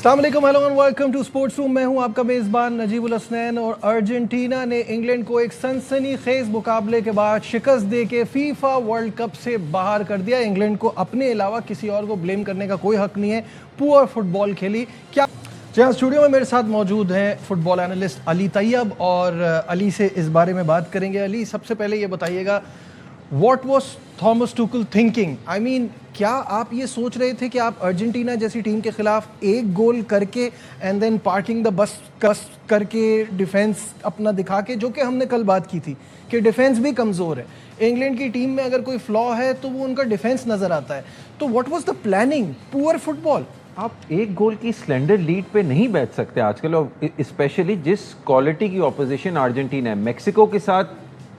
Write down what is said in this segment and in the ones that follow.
अस्सलाम वालेकुम, hello and welcome to sports room. मैं हूं आपका मेज़बान नजीबुल हसनैन। और अर्जेंटीना ने इंग्लैंड को एक सनसनीखेज मुकाबले के बाद शिकस्त दे के फीफा वर्ल्ड कप से बाहर कर दिया। इंग्लैंड को अपने अलावा किसी और को ब्लेम करने का कोई हक नहीं है। पुअर फुटबॉल खेली क्या। जहाँ स्टूडियो में मेरे साथ मौजूद हैं फुटबॉल एनालिस्ट अली तैयब, और अली से इस बारे में बात करेंगे। अली, सबसे पहले ये बताइएगा, What was Thomas Tuchel thinking? I mean, क्या आप ये सोच रहे थे कि आप अर्जेंटीना जैसी टीम के खिलाफ एक गोल करके and then parking the bus करके डिफेंस अपना दिखा के, जो कि हमने कल बात की थी कि डिफेंस भी कमज़ोर है, इंग्लैंड की टीम में अगर कोई फ्लॉ है तो वो उनका डिफेंस नज़र आता है। तो what was the planning? Poor football. आप एक गोल की स्लेंडर लीड पे नहीं बैठ सकते आजकल, और स्पेशली जिस क्वालिटी की ऑपोजिशन अर्जेंटीना है। मेक्सिको के साथ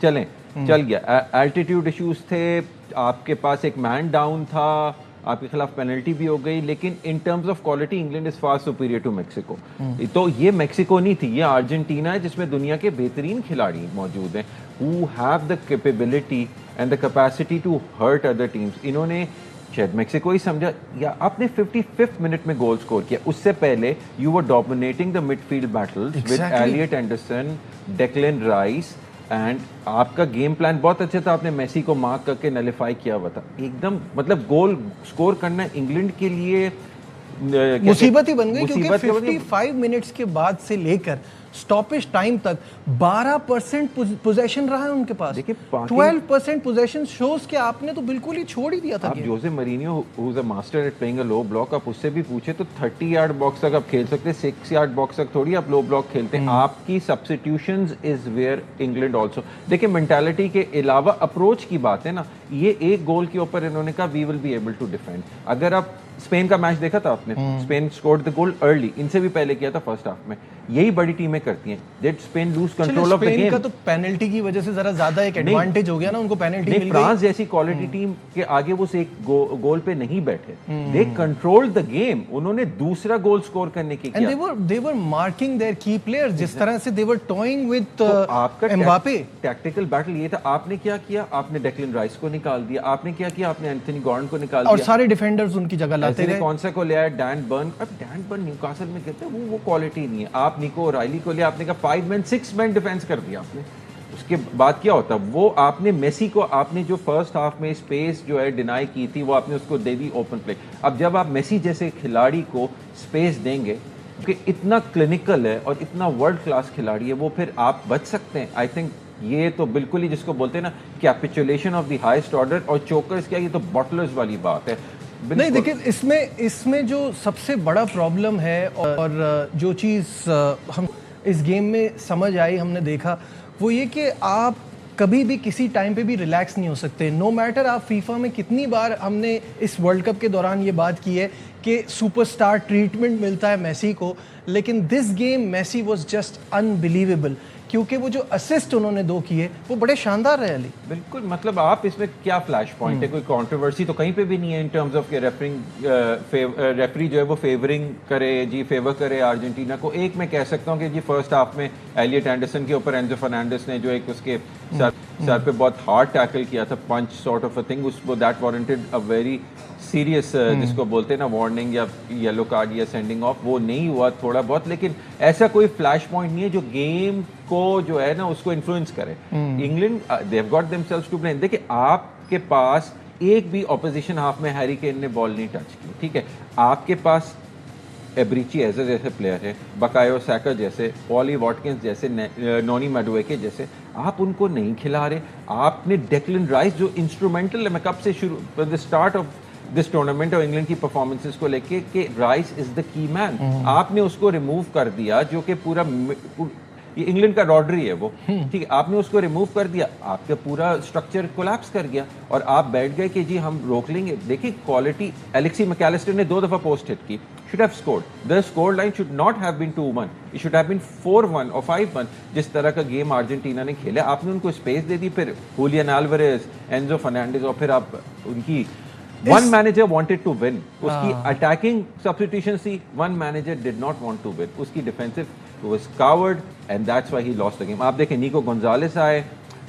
चलें, चल गया, एल्टीट्यूड इश्यूज थे, आपके पास एक मैन डाउन था, आपके खिलाफ पेनल्टी भी हो गई, लेकिन in terms of quality England is far superior to Mexico. तो ये मेक्सिको नहीं थी, ये अर्जेंटीना है जिसमें दुनिया के बेहतरीन खिलाड़ी मौजूद हैं who have the capability and the capacity to hurt other teams. इन्होंने शायद मेक्सिको ही समझा, या आपने 55th मिनट में गोल स्कोर किया। उससे पहले you were dominating the midfield battles with Elliot Anderson, Declan Rice, and आपका गेम प्लान बहुत अच्छा था। आपने मेसी को मार्क करके नलिफाई किया हुआ था एकदम। मतलब गोल स्कोर करना इंग्लैंड के लिए मुसीबत ही बन गई, क्योंकि 55 मिनट्स के बाद से लेकर स्टॉपेज टाइम तक 12% पोजेशन रहा है उनके पास। देखिए 12% पोजेशन शोज कि आपने तो बिल्कुल ही छोड़ ही दिया था। आप Jose Mourinho who is a master at playing a low block, आप उससे भी पूछे तो 30 यार्ड बॉक्स तक आप खेल सकते हैं, 6 यार्ड बॉक्स तक थोड़ी आप लो ब्लॉक खेलते हैं। आपकी substitutions is where England also. देखिए मेंटालिटी के अलावा अप्रोच की बात है ना, ये एक गोल के ऊपर इन्होंने कहा we will be able to defend. अगर आप स्पेन का मैच देखा था आपने, Spain scored the goal early, इनसे भी पहले किया था फर्स्ट हाफ में। यही बड़ी टीमें करती हैं, that Spain lose control of the game. का तो पेनल्टी की वजह से जरा ज्यादा एक एडवांटेज हो गया ना उनको, पेनल्टी मिल गई। फ्रांस जैसी क्वालिटी टीम के आगे वो से एक गोल पे नहीं बैठे, दे कंट्रोल्ड द गेम। उन्होंने दूसरा गोल स्कोर करने की किया, and they were marking their key players, जिस तरह से they were toying with Mbappe. Tactical battle ये था। आपने क्या किया? आपने डेक्लन राइस को निकाल दिया। आपने क्या किया? आपने एंथनी गॉर्डन को निकाल दिया, और सारे डिफेंडर्स उनकी जगह लाते गए। कौन सा को लिया? Dan burn. अब डैन बर्न न्यूकासल में कहते हैं वो क्वालिटी नहीं है। आप निको ओराइली को लिया, आपने कहा 5 मैन 6 मैन डिफेंस कर दिया आपने। उसके बाद क्या होता? वो आपने मेसी को, आपने जो फर्स्ट हाफ में स्पेस जो है डिनाई की थी, वो आपने उसको दे दी ओपन प्ले। अब जब आप मेसी जैसे खिलाड़ी को स्पेस देंगे, कि इतना क्लिनिकल है और इतना वर्ल्ड क्लास खिलाड़ी है, वो फिर आप बच सकते हैं? आई थिंक ये तो बिल्कुल ही जिसको बोलते हैं ना capitulation of the highest order. और चोकर्स क्या, ये तो बॉटलर्स वाली बात है। नहीं, देखिए इसमें जो सबसे बड़ा प्रॉब्लम है, और जो चीज़ हम इस गेम में समझ आई, हमने देखा, वो ये कि आप कभी भी किसी टाइम पे भी रिलैक्स नहीं हो सकते। नो मैटर आप फीफा में कितनी बार, हमने इस वर्ल्ड कप के दौरान ये बात की है कि सुपरस्टार ट्रीटमेंट मिलता है मेसी को, लेकिन this game Messi was just unbelievable, क्योंकि वो जो असिस्ट उन्होंने 2 किए वो बड़े शानदार रहे। अली बिल्कुल, मतलब आप इसमें क्या फ्लैश पॉइंट है? कोई कंट्रोवर्सी तो कहीं पे भी नहीं है इन टर्म्स ऑफ रेफरी जो है वो फेवरिंग करे जी, फेवर करे अर्जेंटीना को। एक मैं कह सकता हूँ कि जी फर्स्ट हाफ में एलियट एंडरसन के ऊपर एंजो फर्नांडिस ने जो एक उसके सर पे बहुत हार्ड टैकल किया था, पंच सॉर्ट ऑफ अ थिंग, उसको that warranted a very serious जिसको बोलते हैं ना वार्निंग या येलो कार्ड या सेंडिंग ऑफ। वो नहीं हुआ थोड़ा बहुत, लेकिन ऐसा कोई फ्लैश पॉइंट नहीं है जो गेम को जो है ना उसको इन्फ्लुएंस करे। England they have got themselves to blame. देखिए आपके पास एक भी ऑपोजिशन हाफ में हैरी केन ने बॉल नहीं टच की, ठीक है। आपके पास एब्रिची एज़र जैसे प्लेयर है, बकायो साका जैसे, ऑली वॉटकिंस जैसे, नोनी मैडुएके जैसे, आप उनको नहीं खिला रहे। आपने डेक्लन राइस जो इंस्ट्रूमेंटल है, मैं कब से शुरू the start of this tournament और इंग्लैंड की परफॉर्मेंसेस को लेके कि rice is the key man, आपने उसको रिमूव कर दिया, जो कि पूरा ये इंग्लैंड का रॉड्री है वो, ठीक है। आपने उसको रिमूव कर दिया, आपका पूरा स्ट्रक्चर कोलैप्स कर गया और आप बैठ गए कि जी हम रोक लेंगे। देखिए क्वालिटी, एलेक्सी मैकलिस्टर ने 2 दफा पोस्ट हिट की, should have scored. The score line should not have been 2-1. It should have been 4-1 और 5-1। जिस तरह का गेम अर्जेंटीना ने खेला, आपने उनको स्पेस दे दी, फिर हुलियन अल्वारेज, एंजो फर्नांडिस, और फिर आप उनकी one manager wanted to win. उसकी अटैकिंग सब्स्टिट्यूशन थी, one manager did not want to win. उसकी defensive was coward and that's why he lost the game. आप देखें निको गोंजालेस आए,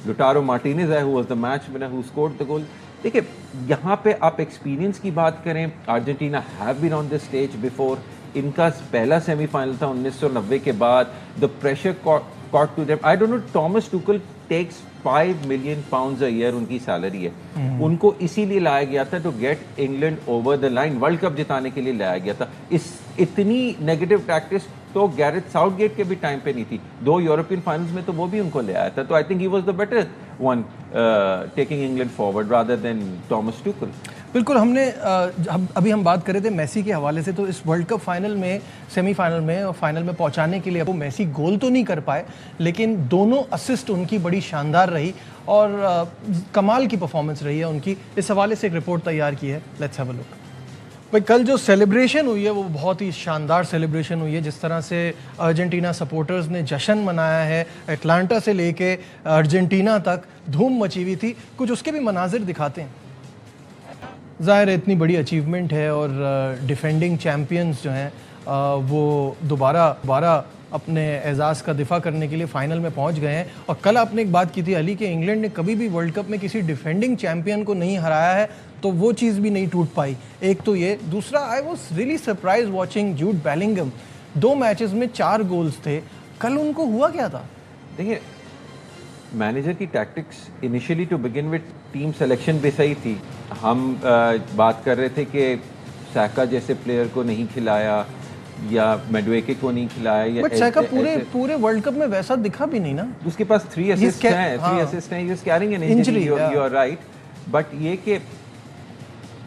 लुटारो मार्टिनेज आए, who was the match winner, who scored the goal. देखिए यहाँ पे आप एक्सपीरियंस की बात करें, Argentina have been on this stage before, इनका पहला सेमीफाइनल था 1990 के बाद, the pressure caught to them. I don't know, Thomas Tuchel takes 5 million pounds a year उनकी सैलरी है। उनको इसीलिए लाया गया था to get England over the line, world cup जिताने के लिए लाया गया था। इस इतनी नेगेटिव टैक्टिक्स तो गैरेथ साउथगेट के भी टाइम पे नहीं थी। 2 यूरोपियन फाइनल्स में तो वो भी उनको ले आया था। तो I think he was the better one taking England forward rather than Thomas Tuchel. बिल्कुल। हमने अभी हम बात कर रहे थे मेसी के हवाले से, तो इस वर्ल्ड कप फाइनल में, सेमीफाइनल में और फाइनल में पहुंचाने के लिए वो मेसी गोल तो नहीं कर पाए, लेकिन दोनों असिस्ट उनकी बड़ी शानदार रही और कमाल की परफॉर्मेंस रही है उनकी। इस हवाले से एक रिपोर्ट तैयार की है, लेट्स हैव अ लुक। भाई कल जो सेलिब्रेशन हुई है वो बहुत ही शानदार सेलिब्रेशन हुई है। जिस तरह से अर्जेंटीना सपोर्टर्स ने जश्न मनाया है, एटलांटा से लेके अर्जेंटीना तक धूम मची हुई थी। कुछ उसके भी मनाजिर दिखाते हैं। ज़ाहिर है इतनी बड़ी अचीवमेंट है और डिफेंडिंग चैम्पियंस जो हैं वो दोबारा अपने एजाज़ का दिफा करने के लिए फ़ाइनल में पहुंच गए हैं। और कल आपने एक बात की थी अली कि इंग्लैंड ने कभी भी वर्ल्ड कप में किसी डिफेंडिंग चैम्पियन को नहीं हराया है, तो वो चीज़ भी नहीं टूट पाई। एक तो ये, दूसरा I was really surprise watching Jude Bellingham. 2 matches में 4 गोल्स थे। कल उनको हुआ क्या था? देखिए, मैनेजर की tactics initially to begin with team selection भी सही थी। हम बात कर रहे थे कि साका जैसे प्लेयर को नहीं खिलाया या मेडवेके को नहीं खिलाया, या बट साका पूरे वर्ल्ड कप में वैसा दिखा भी नहीं ना। उसके पास 3 असिस्ट हैं, 3 असिस्ट हैं। He is carrying an injury, you are right. But ये कि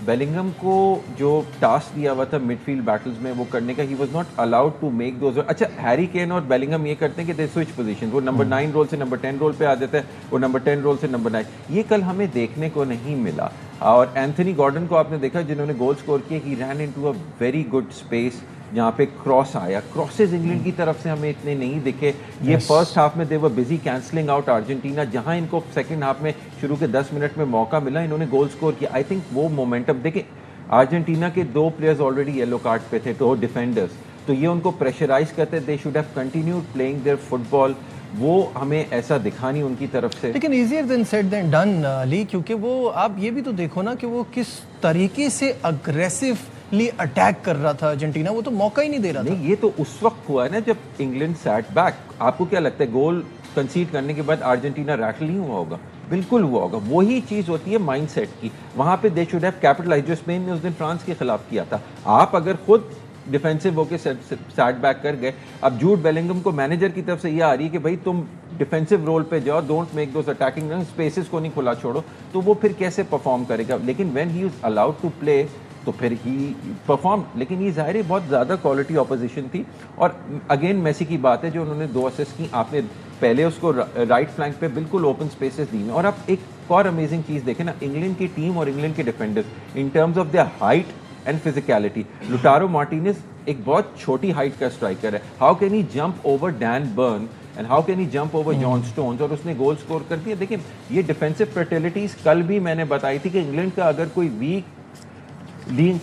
बेलिंगम को जो टास्क दिया हुआ था मिडफील्ड बैटल्स में वो करने का, he was not allowed to make those. अच्छा, हैरी केन और बेलिंगम ये करते हैं कि दे स्विच पोजीशन, वो नंबर 9 रोल से नंबर 10 रोल पे आ जाता है, वो नंबर 10 रोल से नंबर 9। ये कल हमें देखने को नहीं मिला। और एंथनी गॉर्डन को आपने देखा जिन्होंने गोल स्कोर किया, he ran into a very good space जहाँ पे क्रॉस आया। क्रॉसेज इंग्लैंड की तरफ से हमें इतने नहीं दिखे। ये फर्स्ट हाफ में they were busy cancelling out Argentina, जहाँ इनको सेकंड हाफ में शुरू के 10 मिनट में मौका मिला, इन्होंने गोल स्कोर किया। आई थिंक वो मोमेंटम देखिए, अर्जेंटीना के 2 प्लेयर्स ऑलरेडी येलो कार्ड पे थे, तो डिफेंडर्स, तो ये उनको प्रेशराइज करते, they should have continued playing their football. वो हमें ऐसा दिखा नहीं उनकी तरफ से। लेकिन easier than said than done Ali, क्योंकि वो आप ये भी तो देखो ना कि वो किस तरीके से अग्रेसिवली अटैक कर रहा था अर्जेंटीना, वो तो मौका ही नहीं दे रहा था। नहीं, ये तो उस वक्त हुआ है ना जब इंग्लैंड सैट बैक। आपको क्या लगता है गोल कंसीड करने के बाद अर्जेंटीना रैटल नहीं हुआ होगा? बिल्कुल हुआ होगा। वही चीज़ होती है माइंडसेट की। वहाँ पे दे शुड हैव कैपिटलाइज, जो स्पेन ने उस दिन फ्रांस के खिलाफ किया था। आप अगर खुद डिफेंसिव होकर सैट बैक कर गए, अब जूड बेलिंगम को मैनेजर की तरफ से ये आ रही है कि भाई तुम डिफेंसिव रोल पे जाओ, don't make those attacking run, spaces को नहीं खुला छोड़ो, तो वो फिर कैसे परफॉर्म करेगा? लेकिन when he is allowed to play तो फिर ही परफॉर्म। लेकिन ये ज़ाहिर है बहुत ज़्यादा क्वालिटी ऑपोजिशन थी। और अगेन मेसी की बात है, जो उन्होंने 2 असिस्ट की, आपने पहले उसको राइट फ्लैंक पे बिल्कुल ओपन स्पेसेस दी हैं। और आप एक और अमेजिंग चीज़ देखें ना, इंग्लैंड की टीम और इंग्लैंड के defenders in terms of their height and physicality. Lautaro Martinez एक बहुत छोटी हाइट का स्ट्राइकर है। How can he jump over Dan burn and how can he jump over John stones, और उसने गोल स्कोर कर दिया। देखिए, ये डिफेंसिव फर्टिलिटीज कल भी मैंने बताई थी कि इंग्लैंड का अगर कोई वीक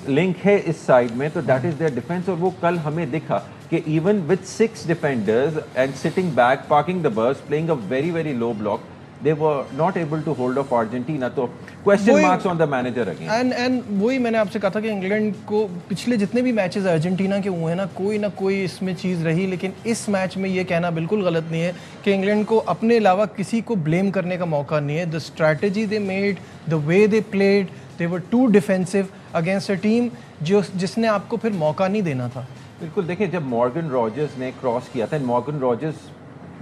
लिंक है इस साइड में तो दैट इज देयर डिफेंस। और वो कल हमें दिखा कि even with 6 defenders and sitting back, parking the bus, playing a very very low block, they were not able to hold off Argentina. तो question marks on the manager again. And वही मैंने आपसे कहा था कि इंग्लैंड को पिछले जितने भी मैचेस अर्जेंटीना के हुए हैं ना कोई इसमें चीज़ रही, लेकिन इस मैच में ये कहना बिल्कुल गलत नहीं है कि इंग्लैंड को अपने अलावा किसी को ब्लेम करने का मौका नहीं है। The strategy they made, the way they played, they were too defensive against a team जिसने आपको फिर मौका नहीं देना था। बिल्कुल। देखिए, जब मॉर्गन रॉजर्स ने क्रॉस किया था, मॉर्गन रॉजर्स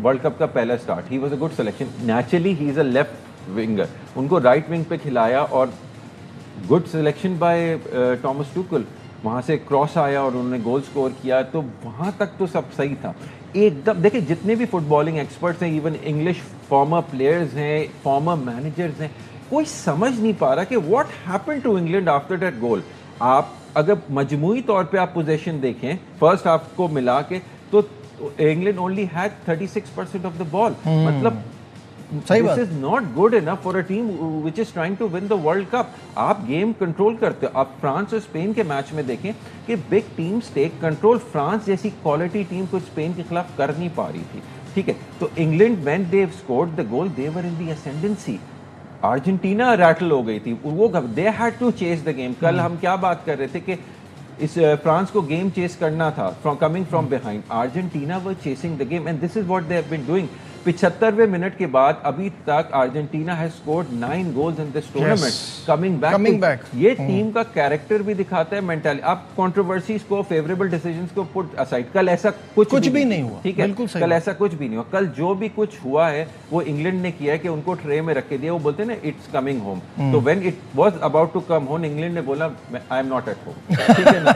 वर्ल्ड कप का पहला start, he was a good selection. Naturally he is a left winger, उनको राइट विंग पे खिलाया और good selection bye Thomas Tuchel. वहाँ से क्रॉस आया और उन्होंने गोल स्कोर किया, तो वहाँ तक तो सब सही था एकदम। देखिए, जितने भी फुटबॉलिंग एक्सपर्ट्स हैं, इवन इंग्लिश फॉर्मर प्लेयर्स हैं, फॉर्मर मैनेजर्स हैं, कोई समझ नहीं पा रहा कि what happened to England after that goal. आप अगर मजमूई तौर पे आप पोजीशन देखें फर्स्ट हाफ को मिला के, तो England only had 36% of the ball. मतलब this is not good enough for a team which is trying to win the world cup. आप गेम कंट्रोल करते हो। आप फ्रांस और स्पेन के मैच में देखें कि big teams take control. France जैसी क्वालिटी टीम को स्पेन के खिलाफ कर नहीं पा रही थी, ठीक है। तो England when they scored the goal they were in the ascendancy. Argentina rattle हो गई थी, वो they had to chase the game. कल हम क्या बात कर रहे थे कि इस फ्रांस को गेम चेस करना था coming from behind. Argentina were chasing the game and this is what they have been doing. 75वें मिनट के बाद अभी तक Argentina has scored 9 goals in this tournament. Coming back. ये टीम का कैरेक्टर भी दिखाता है, मेंटालिटी. आप कंट्रोवर्सीज को, फेवरेबल डिसीजंस को पुट असाइड. कल ऐसा कुछ भी नहीं हुआ. ठीक है, कल ऐसा कुछ भी नहीं हुआ. कल जो भी कुछ हुआ है वो इंग्लैंड ने किया है कि उनको ट्रे में रख के दिया. वो बोलते हैं ना, इट्स कमिंग होम. तो when it was about to come home, England ने बोला I am not at home. ठीक है ना.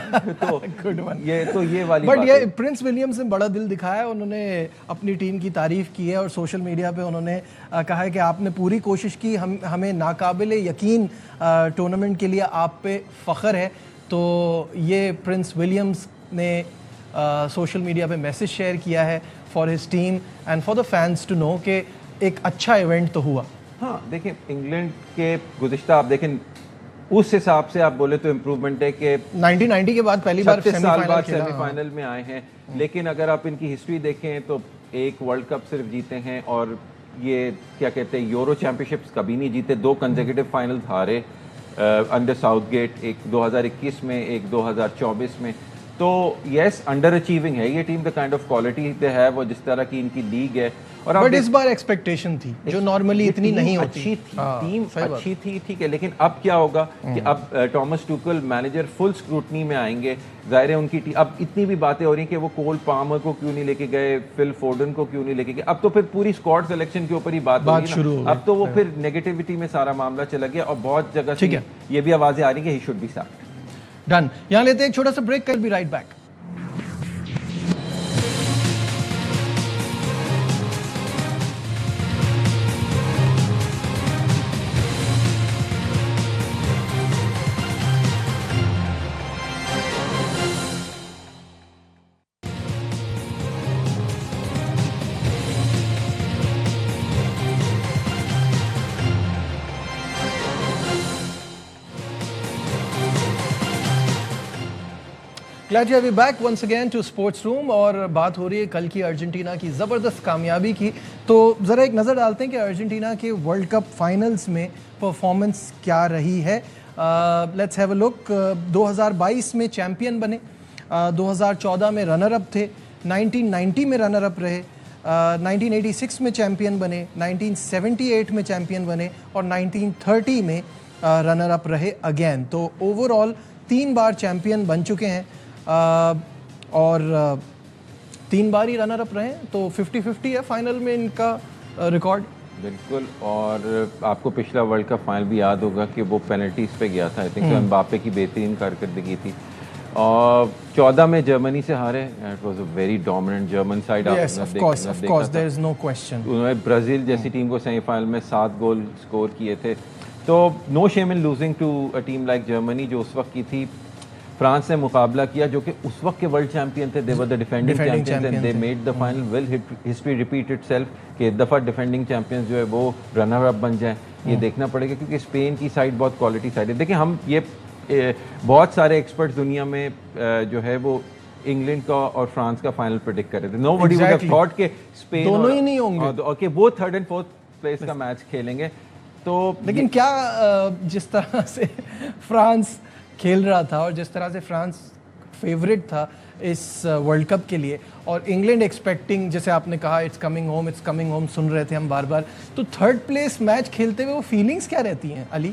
तो ये वाली बट ये प्रिंस विलियम्स ने बड़ा दिल दिखाया. उन्होंने अपनी टीम की तारीफ की है और सोशल मीडिया पे उन्होंने कहा है कि आपने पूरी कोशिश की, हमें नाकाबिले यकीन टूर्नामेंट के लिए आप पे फ़ख्र है. तो ये प्रिंस विलियम्स ने सोशल मीडिया पे मैसेज शेयर किया है for his team and for the fans to know कि एक अच्छा इवेंट तो हुआ. हाँ, देखें इंग्लैंड के गुज़िश्ता आप देखें उस हिसाब से आप बोले तो इम्प्रूवमेंट है कि 1990 के बाद पहली बार सेमीफाइनल में आए हैं. लेकिन अगर आप इनकी हिस्ट्री देखें तो एक वर्ल्ड कप सिर्फ जीते हैं और ये क्या कहते हैं यूरो चैंपियनशिप्स कभी नहीं जीते. 2 कंसेक्यूटिव फाइनल्स हारे अंडर साउथगेट, एक 2021 में, एक 2024 में. तो यस, अंडर अचीविंग है ये team. The kind of quality they है, वो जिस तरह की इनकी लीग है. और बट इस बार एक्सपेक्टेशन थी जो नॉर्मली इतनी नहीं होती. अच्छी थी टीम, अच्छी थी. ठीक है, लेकिन अब क्या होगा कि अब Thomas Tuchel manager full scrutiny में आएंगे. जाहिर है उनकी टीम, अब इतनी भी बातें हो रही कि वो कोल पामर को क्यों नहीं लेके गए, फिल फोर्डन को क्यों नहीं लेके गए. अब तो फिर पूरी स्क्वाड सिलेक्शन के ऊपर ही बात शुरू हो गई. अब तो वो फिर नेगेटिविटी में सारा मामला चला गया और बहुत जगह से ये भी आवाजें आ रही कि ही शुड बी सैक्ड. डन. यहाँ लेते हैं एक छोटा सा ब्रेक, कल be right back. Glad to have you back once again to Sports Room. और बात हो रही है कल की अर्जेंटीना की ज़बरदस्त कामयाबी की. तो ज़रा एक नज़र डालते हैं कि अर्जेंटीना के वर्ल्ड कप फाइनल्स में परफॉर्मेंस क्या रही है. Let's have a look. 2022 में चैम्पियन बने, 2014 में रनर अप थे, 1990 में रनर अप रहे, 1986 में चैम्पियन बने, 1978 में चैम्पियन बने और 1930 में रनर अप रहे अगेन. तो ओवरऑल 3 बार चैम्पियन बन चुके हैं और 3 बार ही रनर अप रहे. तो 50-50 है फाइनल में इनका रिकॉर्ड. बिल्कुल. और आपको पिछला वर्ल्ड कप फाइनल भी याद होगा कि वो पेनल्टीज पे गया था. आई थिंक एम्बापे की बेहतरीन कारकर्दगी थी. और 14 में जर्मनी से हारे. It was a very dominant German side. Of course there is no question. उन्होंने ब्राजील जैसी टीम को सेमीफाइनल में 7 गोल स्कोर किए थे. तो no shame in losing to a team like Germany जो उस वक्त की थी. फ्रांस ने मुकाबला किया जो कि उस वक्त के वर्ल्ड चैंपियन थे. They were the defending champions and they made the final. Will history repeat itself कि एक दफ़ा डिफेंडिंग चैंपियंस जो है वो रनर अप बन जाएं. ये देखना पड़ेगा क्योंकि स्पेन की साइड बहुत क्वालिटी साइड है. देखिए हम ये बहुत सारे एक्सपर्ट्स दुनिया में जो है वो इंग्लैंड का और फ्रांस का फाइनल प्रेडिक्ट कर रहे थे. नोबडी वुड हैव थॉट कि स्पेन दोनों ही नहीं होंगे और कि वो 3rd and 4th प्लेस का मैच खेलेंगे. तो लेकिन क्या जिस तरह से फ्रांस खेल रहा था और जिस तरह से फ्रांस फेवरेट था इस वर्ल्ड कप के लिए और इंग्लैंड एक्सपेक्टिंग, जैसे आपने कहा इट्स कमिंग होम सुन रहे थे हम बार बार. तो 3rd प्लेस मैच खेलते हुए वो फीलिंग्स क्या रहती हैं अली?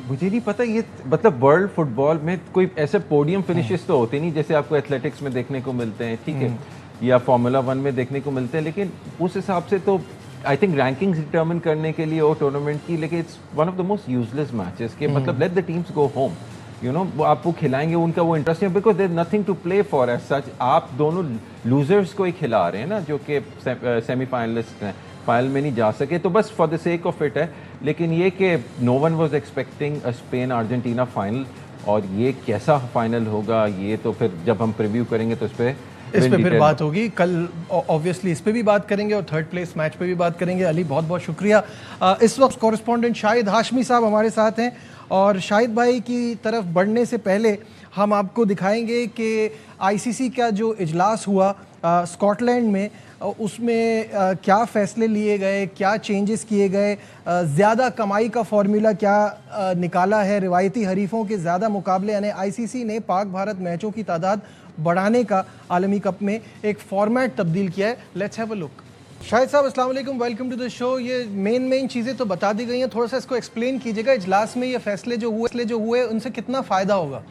मुझे नहीं पता. ये मतलब वर्ल्ड फुटबॉल में कोई ऐसे पोडियम फिनिशेस तो होते नहीं जैसे आपको एथलेटिक्स में देखने को मिलते हैं. ठीक है, या फार्मूला 1 में देखने को मिलते हैं. लेकिन उस हिसाब से तो आई थिंक रैंकिंग्स डिटरमिन करने के लिए वो टूर्नामेंट की, लेकिन it's one of the most useless matches के मतलब let the teams go home. You know, वो आपको खिलाएंगे, उनका वो इंटरेस्ट है because there nothing to play for as such. आप दोनों लूजर्स को ही खिला रहे हैं ना जो कि सेमीफाइनलिस्ट हैं, फाइनल में नहीं जा सके. तो बस for the sake of it है. लेकिन ये कि no one was expecting a Spain Argentina final और ये कैसा फाइनल होगा ये तो फिर जब हम प्रीव्यू करेंगे तो इस पर इस पे फिर बात होगी कल, ऑब्वियसली इस पे भी बात करेंगे और थर्ड प्लेस मैच पे भी बात करेंगे। अली बहुत बहुत शुक्रिया। इस वक्त कॉरेस्पॉन्डेंट शाहिद हाशमी साहब हमारे साथ हैं और शाहिद भाई की तरफ बढ़ने से पहले हम आपको दिखाएंगे कि आईसीसी का जो इजलास हुआ स्कॉटलैंड में, उसमें क्या फ़ैसले लिए गए, क्या चेंजेस किए गए, ज़्यादा कमाई का फॉर्मूला क्या निकाला है रिवायती हरीफों के ज़्यादा मुकाबले, यानी आईसीसी ने पाक भारत मैचों की तादाद बढ़ाने का आलमी कप में एक फॉर्मेट तब्दील किया है। Let's have a look. Shahid साहब अस्सलाम वालेकुम, वेलकम टू द शो। ये मेन चीज़ें तो बता दी गई हैं, थोड़ा सा इसको एक्सप्लेन कीजिएगा। इजलास में ये फैसले जो हुए उनसे कितना फ़ायदा होगा?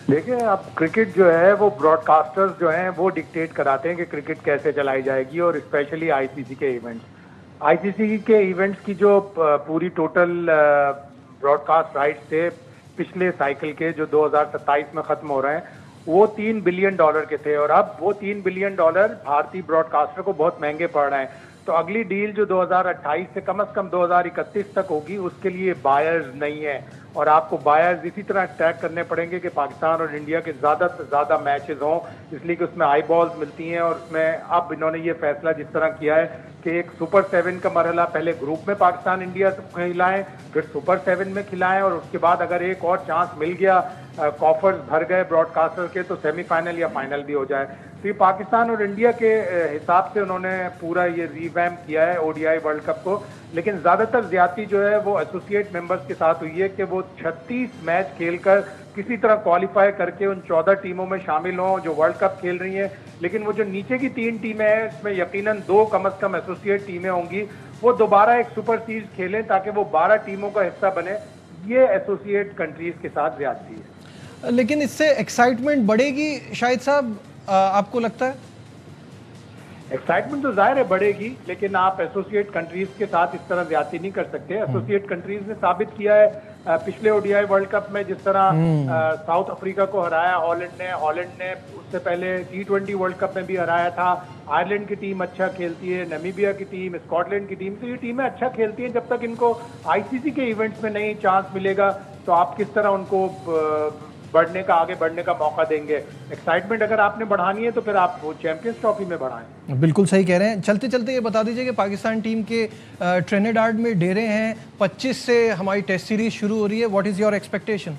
देखिए, अब क्रिकेट जो है वो ब्रॉडकास्टर्स जो हैं वो डिक्टेट कराते हैं कि क्रिकेट कैसे चलाई जाएगी, और स्पेशली आईसीसी के इवेंट्स की जो पूरी टोटल ब्रॉडकास्ट राइट्स थे पिछले साइकिल के जो 2027 में ख़त्म हो रहे हैं, वो $3 बिलियन के थे, और अब वो $3 बिलियन भारतीय ब्रॉडकास्टर को बहुत महंगे पड़ रहे हैं। तो अगली डील जो 2028 से कम 2031 तक होगी, उसके लिए बायर्स नहीं है, और आपको बायर्स इसी तरह ट्रैक करने पड़ेंगे कि पाकिस्तान और इंडिया के ज़्यादा से ज़्यादा मैचेस हों, इसलिए कि उसमें आई बॉल्स मिलती हैं। और उसमें अब इन्होंने ये फैसला जिस तरह किया है कि एक सुपर 7 का मरहला पहले ग्रुप में पाकिस्तान इंडिया से खिलाएं, फिर सुपर 7 में खिलाएं, और उसके बाद अगर एक और चांस मिल गया, कॉफर्स भर गए ब्रॉडकास्टर के, तो सेमीफाइनल या फाइनल भी हो जाए। तो ये पाकिस्तान और इंडिया के हिसाब से उन्होंने पूरा ये रिवैम्प किया है ओडीआई वर्ल्ड कप को। लेकिन ज़्यादातर ज्यादती जो है वो एसोसिएट मेंबर्स के साथ हुई है कि वो 36 मैच खेलकर किसी तरह क्वालिफाई करके उन 14 टीमों में शामिल हों जो वर्ल्ड कप खेल रही हैं। लेकिन वो जो नीचे की 3 टीमें हैं, इसमें यकीनन 2 कम से कम एसोसिएट टीमें होंगी, वो दोबारा एक सुपर सीरीज खेलें ताकि वो 12 टीमों का हिस्सा बने। ये एसोसिएट कंट्रीज के साथ ज्यादती है। लेकिन इससे एक्साइटमेंट बढ़ेगी शाहिद साहब, आपको लगता है? एक्साइटमेंट तो जाहिर है बढ़ेगी, लेकिन आप एसोसिएट कंट्रीज के साथ इस तरह ज्यादती नहीं कर सकते। एसोसिएट कंट्रीज ने साबित किया है पिछले ओडीआई वर्ल्ड कप में, जिस तरह साउथ अफ्रीका को हराया हॉलैंड ने उससे पहले T20 वर्ल्ड कप में भी हराया था। आयरलैंड की टीम अच्छा खेलती है, नामीबिया की टीम, स्कॉटलैंड की टीम, तो ये टीमें अच्छा खेलती हैं। जब तक इनको आईसीसी के इवेंट्स में नहीं चांस मिलेगा, तो आप किस तरह उनको आगे बढ़ने का मौका देंगे। एक्साइटमेंट अगर आपने बढ़ानी है तो फिर आप वो चैंपियंस ट्रॉफी में बढ़ाएं। बिल्कुल सही कह रहे हैं। चलते चलते ये बता दीजिए कि पाकिस्तान टीम के ट्रिनिडाड में डेरे हैं, 25 से हमारी टेस्ट सीरीज शुरू हो रही है। What is your expectation?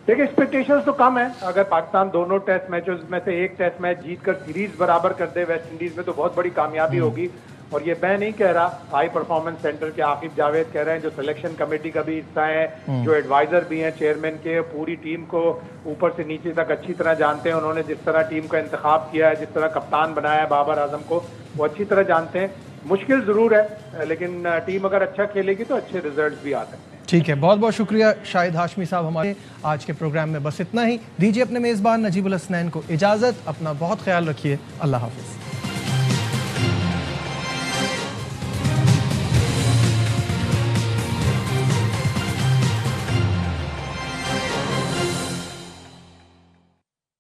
देखिए, एक्सपेक्टेशंस तो कम है। अगर पाकिस्तान दोनों टेस्ट मैचेस में से एक टेस्ट मैच जीतकर सीरीज बराबर कर दे वेस्ट इंडीज में, तो बहुत बड़ी कामयाबी होगी। और ये मैं नहीं कह रहा, हाई परफॉर्मेंस सेंटर के आकिब जावेद कह रहे हैं, जो सिलेक्शन कमेटी का भी हिस्सा है, जो एडवाइजर भी हैं चेयरमैन के, पूरी टीम को ऊपर से नीचे तक अच्छी तरह जानते हैं। उन्होंने जिस तरह टीम का इंतखाब किया है, जिस तरह कप्तान बनाया है बाबर आजम को, वो अच्छी तरह जानते हैं। मुश्किल जरूर है, लेकिन टीम अगर अच्छा खेलेगी तो अच्छे रिजल्ट भी आ सकते हैं। ठीक है, बहुत बहुत शुक्रिया शाहिद हाशमी साहब। हमारे आज के प्रोग्राम में बस इतना ही। दीजिए अपने मेज़बान नजीबुल हसनैन को इजाज़त। अपना बहुत ख्याल रखिए। अल्लाह हाफिज़।